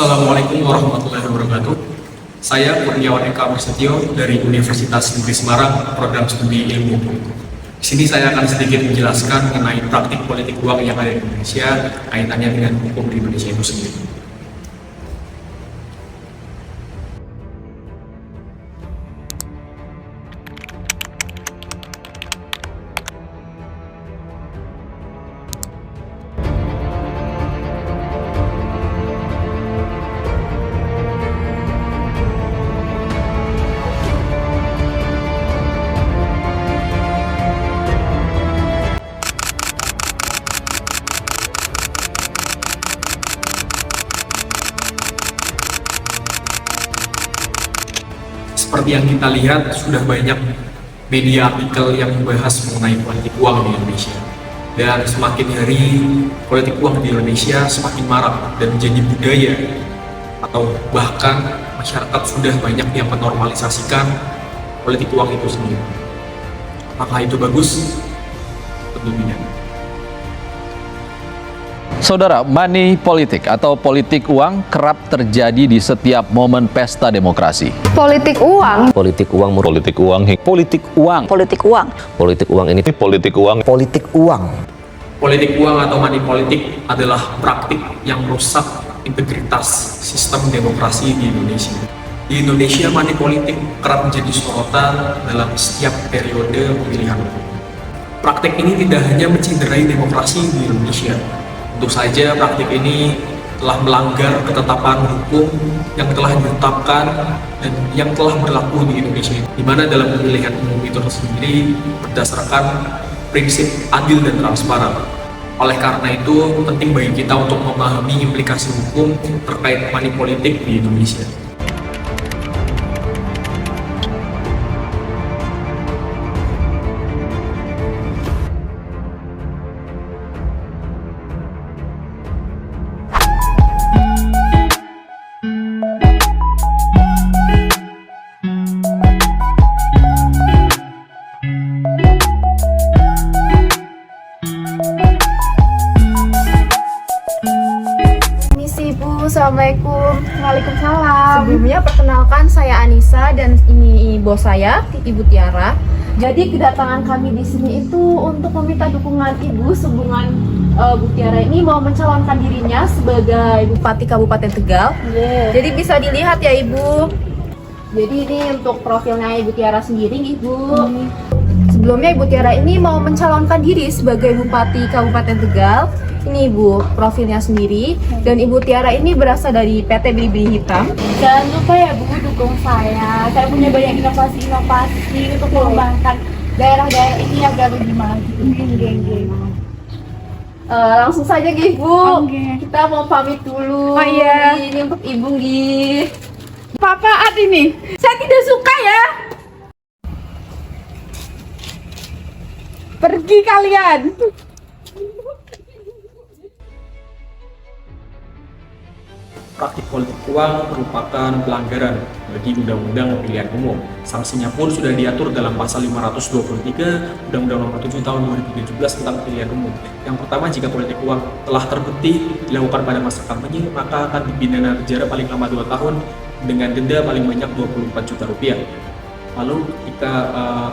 Assalamualaikum warahmatullahi wabarakatuh. Saya Kurniawan Eka Prasetyo dari Universitas Negeri Semarang, Program Studi Ilmu Hukum. Di sini saya akan sedikit menjelaskan mengenai praktik politik uang yang ada di Indonesia, kaitannya dengan hukum di Indonesia itu sendiri. Seperti yang kita lihat, sudah banyak media artikel yang membahas mengenai politik uang di Indonesia. Dan semakin hari, politik uang di Indonesia semakin marak dan menjadi budaya. Atau bahkan masyarakat sudah banyak yang menormalisasikan politik uang itu sendiri. Apakah itu bagus? Tentu tidak. Saudara, money politik atau politik uang kerap terjadi di setiap momen pesta demokrasi. Politik uang. Politik uang, politik uang, politik uang, Politik uang. politik uang ini politik uang, politik uang. Politik uang atau money politik adalah praktik yang merusak integritas sistem demokrasi di Indonesia. Di Indonesia, money politik kerap menjadi sorotan dalam setiap periode pemilihan umum. Praktik ini tidak hanya menciderai demokrasi di Indonesia. Tentu saja praktik ini telah melanggar ketetapan hukum yang telah ditetapkan dan yang telah berlaku di Indonesia, di mana dalam pemilihan umum itu sendiri berdasarkan prinsip adil dan transparan. Oleh karena itu, penting bagi kita untuk memahami implikasi hukum terkait money politik di Indonesia. Assalamualaikum. Waalaikumsalam. Sebelumnya perkenalkan saya Anissa dan ini bos saya, Ibu Tiara. Jadi kedatangan kami di sini itu untuk meminta dukungan Ibu sehubungan Bu Tiara ini mau mencalonkan dirinya sebagai Bupati Kabupaten Tegal. Jadi bisa dilihat ya Ibu. Jadi ini untuk profilnya Ibu Tiara sendiri, Ibu. Sebelumnya Ibu Tiara ini mau mencalonkan diri sebagai Bupati Kabupaten Tegal. Ini Ibu profilnya sendiri, dan Ibu Tiara ini berasal dari PT Bili-Bili Hitam. Jangan lupa ya Bu, dukung saya. Saya punya banyak inovasi-inovasi untuk mengembangkan daerah-daerah ini agar lebih maju. Langsung saja Ibu. Oke. Kita mau pamit dulu. Oh iya. Ini untuk Ibu Gih. Papaat ini, saya tidak suka ya. Pergi kalian. Praktik politik uang merupakan pelanggaran bagi Undang-Undang Pemilihan Umum. Sanksinya pun sudah diatur dalam pasal 523 Undang-Undang Nomor 7 Tahun 2017 tentang pemilihan umum. Yang pertama, jika politik uang telah terbukti dilakukan pada masa kampanye, maka akan dipidana penjara paling lama 2 tahun dengan denda paling banyak 24 juta rupiah. Lalu jika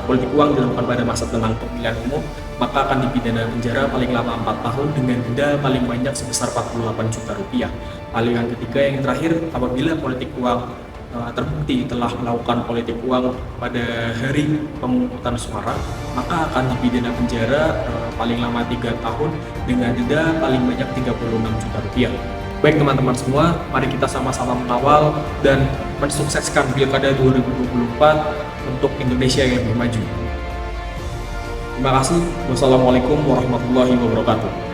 politik uang dilakukan pada masa tenang pemilihan umum, maka akan dipidana penjara paling lama 4 tahun dengan denda paling banyak sebesar 48 juta rupiah. Lalu yang ketiga, yang terakhir, apabila politik uang terbukti telah melakukan politik uang pada hari pemungutan suara, maka akan dipidana penjara paling lama 3 tahun dengan denda paling banyak 36 juta rupiah. Baik teman-teman semua, mari kita sama-sama mengawal dan mensukseskan Pilkada 2024 untuk Indonesia yang lebih maju. Terima kasih. Wassalamualaikum warahmatullahi wabarakatuh.